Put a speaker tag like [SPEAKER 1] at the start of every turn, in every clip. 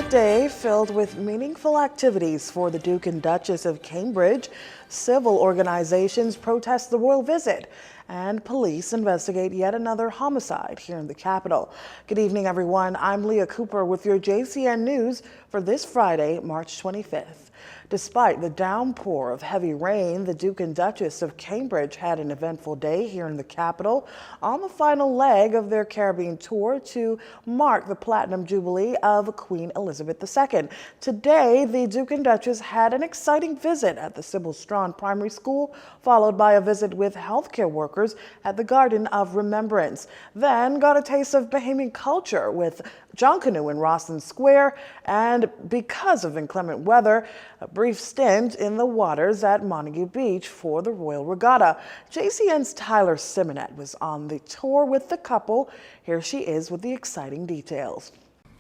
[SPEAKER 1] day filled with meaningful activities for the Duke and Duchess of Cambridge. Civil organizations protest the royal visit, and police investigate yet another homicide here in the capital. Good evening, everyone. I'm Leah Cooper with your JCN News for this Friday, March 25th. Despite the downpour of heavy rain, the Duke and Duchess of Cambridge had an eventful day here in the capital on the final leg of their Caribbean tour to mark the Platinum Jubilee of Queen Elizabeth II. Today, the Duke and Duchess had an exciting visit at the Sybil Strawn Primary School, followed by a visit with healthcare workers at the Garden of Remembrance. Then got a taste of Bahamian culture with John Canoe in Rosslyn Square, and because of inclement weather, a brief stint in the waters at Montague Beach for the Royal Regatta. JCN's Tyler Simonet was on the tour with the couple. Here she is with the exciting details.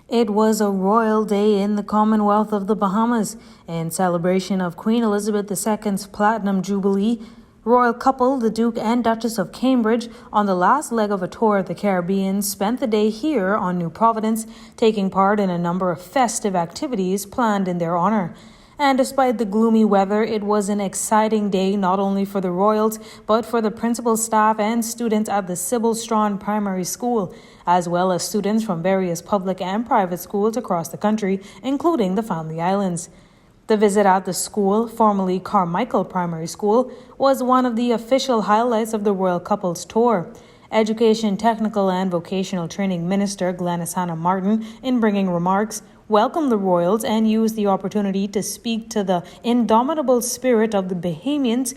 [SPEAKER 2] It was a royal day in the Commonwealth of the Bahamas. In celebration of Queen Elizabeth II's Platinum Jubilee, royal couple, the Duke and Duchess of Cambridge, on the last leg of a tour of the Caribbean, spent the day here on New Providence, taking part in a number of festive activities planned in their honor. And despite the gloomy weather, it was an exciting day not only for the royals, but for the principal staff and students at the Sybil Strawn Primary School, as well as students from various public and private schools across the country, including the Family Islands. The visit at the school, formerly Carmichael Primary School, was one of the official highlights of the royal couple's tour. Education, Technical and Vocational Training Minister Glenys Hannah Martin, in bringing remarks, welcomed the royals and used the opportunity to speak to the indomitable spirit of the Bahamians,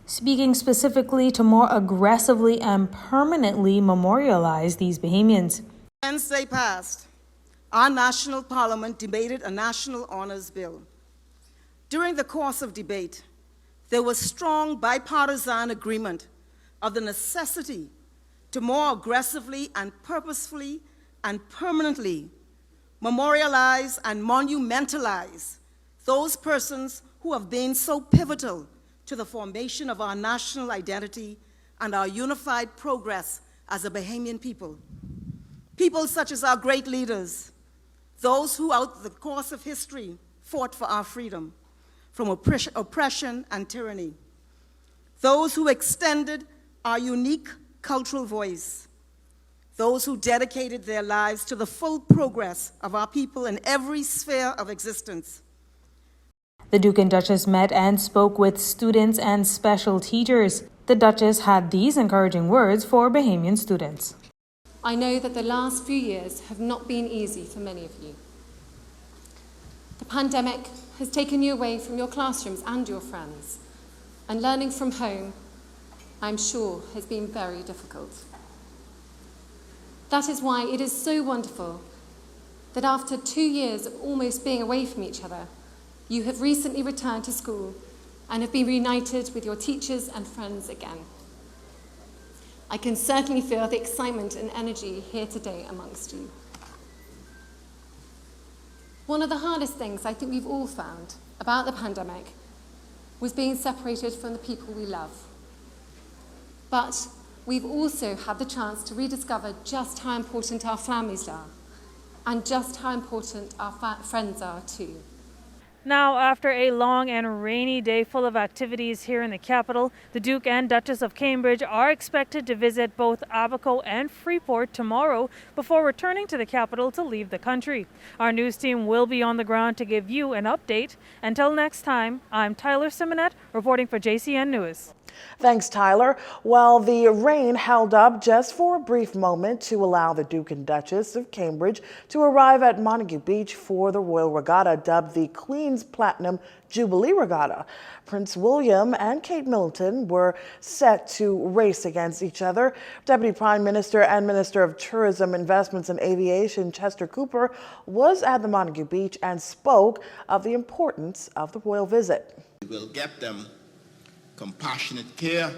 [SPEAKER 2] speaking specifically to more aggressively and permanently memorialize these Bahamians.
[SPEAKER 3] Wednesday past, our national parliament debated a national honors bill. During the course of debate, there was strong bipartisan agreement of the necessity to more aggressively and purposefully and permanently memorialize and monumentalize those persons who have been so pivotal to the formation of our national identity and our unified progress as a Bahamian people. People such as our great leaders, those who out the course of history fought for our freedom from oppression and tyranny, those who extended our unique cultural voice, those who dedicated their lives to the full progress of our people in every sphere of existence.
[SPEAKER 2] The Duke and Duchess met and spoke with students and special teachers. The Duchess had these encouraging words for Bahamian students.
[SPEAKER 4] I know that the last few years have not been easy for many of you. The pandemic has taken you away from your classrooms and your friends, and learning from home, I'm sure, has been very difficult. That is why it is so wonderful that after 2 years of almost being away from each other, you have recently returned to school and have been reunited with your teachers and friends again. I can certainly feel the excitement and energy here today amongst you. One of the hardest things I think we've all found about the pandemic was being separated from the people we love. But we've also had the chance to rediscover just how important our families are and just how important our friends are too.
[SPEAKER 5] Now, after a long and rainy day full of activities here in the capital, the Duke and Duchess of Cambridge are expected to visit both Abaco and Freeport tomorrow before returning to the capital to leave the country. Our news team will be on the ground to give you an update. Until next time, I'm Tyler Simonet reporting for JCN News.
[SPEAKER 1] Thanks, Tyler. Well, the rain held up just for a brief moment to allow the Duke and Duchess of Cambridge to arrive at Montague Beach for the Royal Regatta, dubbed the Queen's Platinum Jubilee Regatta. Prince William and Kate Middleton were set to race against each other. Deputy Prime Minister and Minister of Tourism, Investments and Aviation Chester Cooper was at the Montague Beach and spoke of the importance of the royal visit.
[SPEAKER 6] We'll get them compassionate care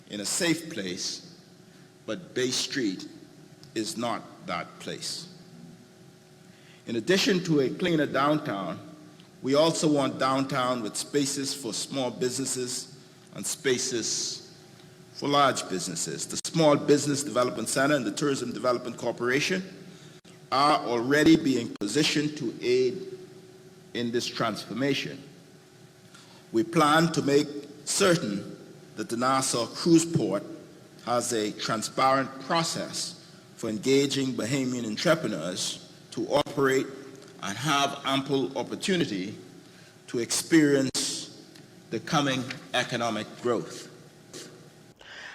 [SPEAKER 6] in a safe place, but Bay Street is not that place. In addition to a cleaner downtown, we also want downtown with spaces for small businesses and spaces for large businesses. The Small Business Development Center and the Tourism Development Corporation are already being positioned to aid in this transformation. We plan to make certain that the Nassau Cruise Port has a transparent process for engaging Bahamian entrepreneurs to operate and have ample opportunity to experience the coming economic growth.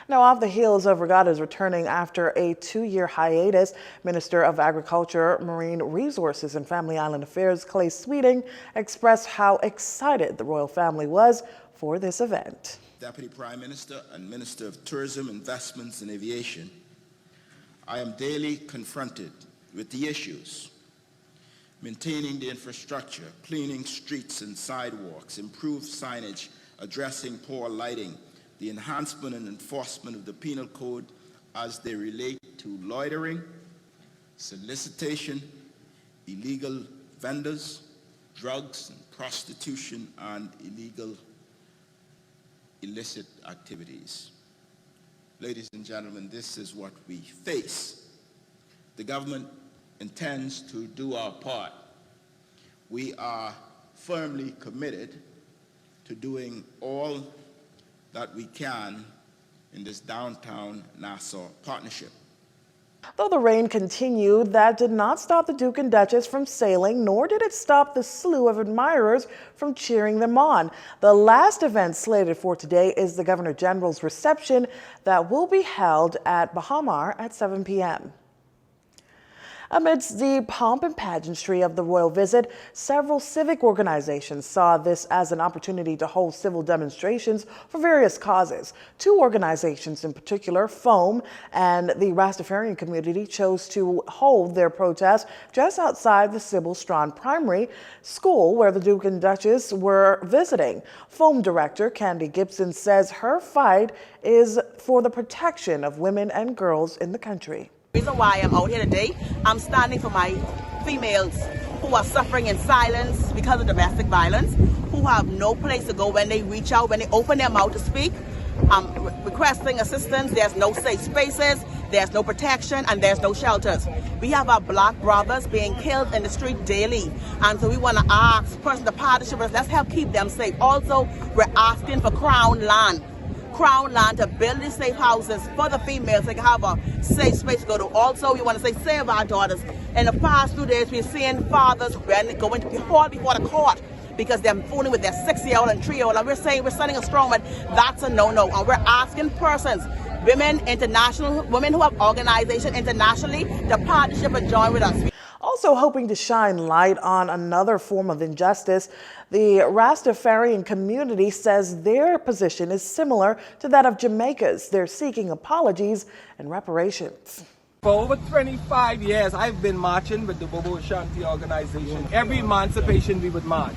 [SPEAKER 1] Now, off the heels of regattas returning after a 2-year hiatus, Minister of Agriculture, Marine Resources and Family Island Affairs Clay Sweeting expressed how excited the royal family was for this event.
[SPEAKER 6] Deputy Prime Minister and Minister of Tourism, Investments and Aviation, I am daily confronted with the issues: maintaining the infrastructure, cleaning streets and sidewalks, improved signage, addressing poor lighting, the enhancement and enforcement of the penal code as they relate to loitering, solicitation, illegal vendors, drugs and prostitution, and illicit activities. Ladies and gentlemen, this is what we face. The government intends to do our part. We are firmly committed to doing all that we can in this downtown Nassau partnership.
[SPEAKER 1] Though the rain continued, that did not stop the Duke and Duchess from sailing, nor did it stop the slew of admirers from cheering them on. The last event slated for today is the Governor General's reception that will be held at Bahamar at 7 p.m. Amidst the pomp and pageantry of the royal visit, several civic organizations saw this as an opportunity to hold civil demonstrations for various causes. 2 organizations in particular, FOAM and the Rastafarian community, chose to hold their protest just outside the Sybil Strachan Primary School where the Duke and Duchess were visiting. FOAM director Candy Gibson says her fight is for the protection of women and girls in the country.
[SPEAKER 7] The reason why I'm out here today, I'm standing for my females who are suffering in silence because of domestic violence, who have no place to go when they reach out, when they open their mouth to speak. I'm requesting assistance. There's no safe spaces, there's no protection, and there's no shelters. We have our black brothers being killed in the street daily, and so we want to ask person to partnership with us. Let's help keep them safe. Also, we're asking for Crown land to build these safe houses for the females. They can have a safe space to go to. Also, we want to say, save our daughters. In the past 2 days, we've seen fathers going to be hauled before the court because they're fooling with their 6-year-old and 3-year-old. And we're saying, we're sending a strong one. That's a no-no. And we're asking persons, women who have organization internationally, to partnership and join with us.
[SPEAKER 1] Also hoping to shine light on another form of injustice, the Rastafarian community says their position is similar to that of Jamaica's. They're seeking apologies and reparations.
[SPEAKER 8] For over 25 years, I've been marching with the Bobo Ashanti organization. Every emancipation we would march.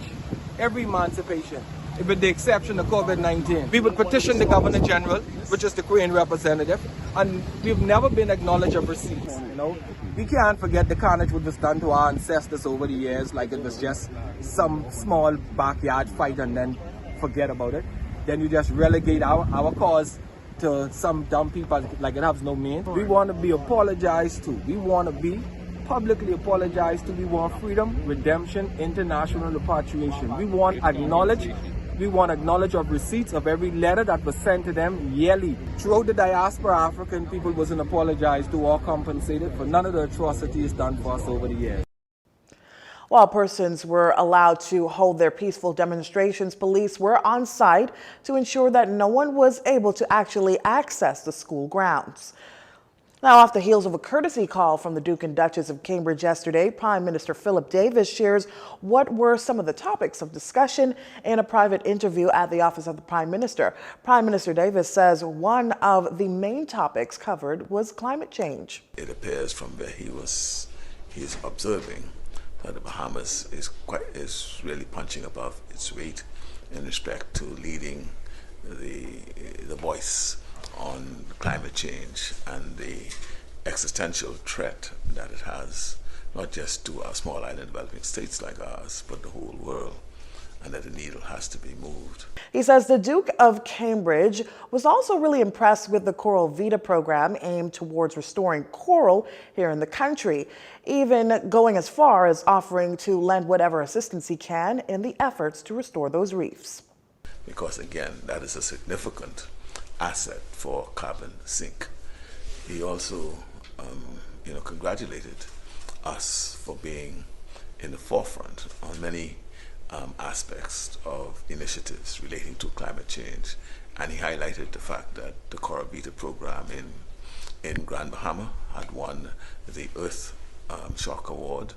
[SPEAKER 8] Every emancipation. With the exception of COVID-19. We would petition the Governor General, which is the Queen representative, and we've never been acknowledged of receipts, you know. We can't forget the carnage which was done to our ancestors over the years, like it was just some small backyard fight and then forget about it. Then you just relegate our cause to some dumb people like it has no meaning. We want to be apologized to. We want to be publicly apologized to. We want freedom, redemption, international repatriation. We want acknowledge of receipts of every letter that was sent to them yearly. Throughout the diaspora, African people wasn't apologized to or compensated for none of the atrocities done for us over the years.
[SPEAKER 1] While persons were allowed to hold their peaceful demonstrations, police were on site to ensure that no one was able to actually access the school grounds. Now, off the heels of a courtesy call from the Duke and Duchess of Cambridge yesterday, Prime Minister Philip Davis shares what were some of the topics of discussion in a private interview at the office of the Prime Minister. Prime Minister Davis says one of the main topics covered was climate change.
[SPEAKER 9] It appears from where he is observing that the Bahamas is really punching above its weight in respect to leading the voice on climate change and the existential threat that it has, not just to our small island developing states like ours, but the whole world. and that the needle has to be moved.
[SPEAKER 1] He says the Duke of Cambridge was also really impressed with the Coral Vita program aimed towards restoring coral here in the country, even going as far as offering to lend whatever assistance he can in the efforts to restore those reefs.
[SPEAKER 9] Because again, that is a significant asset for carbon sink. He also, congratulated us for being in the forefront on many aspects of initiatives relating to climate change, and he highlighted the fact that the Coral Vita program in Grand Bahama had won the Earth Shock Award.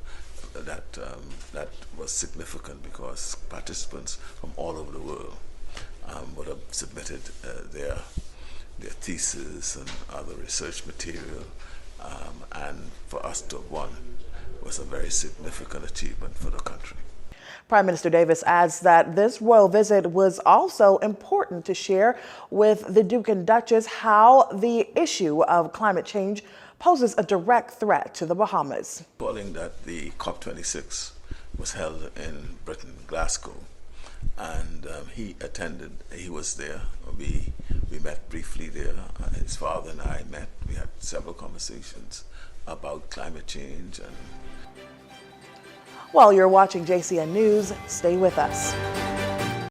[SPEAKER 9] That was significant because participants from all over the world would have submitted their thesis and other research material, and for us to have won was a very significant achievement for the country.
[SPEAKER 1] Prime Minister Davis adds that this royal visit was also important to share with the Duke and Duchess how the issue of climate change poses a direct threat to the Bahamas.
[SPEAKER 9] Recalling that the COP26 was held in Britain, Glasgow, and he attended, he was there. We met briefly there. His father and I met. We had several conversations about climate change.
[SPEAKER 1] While you're watching JCN News, stay with us.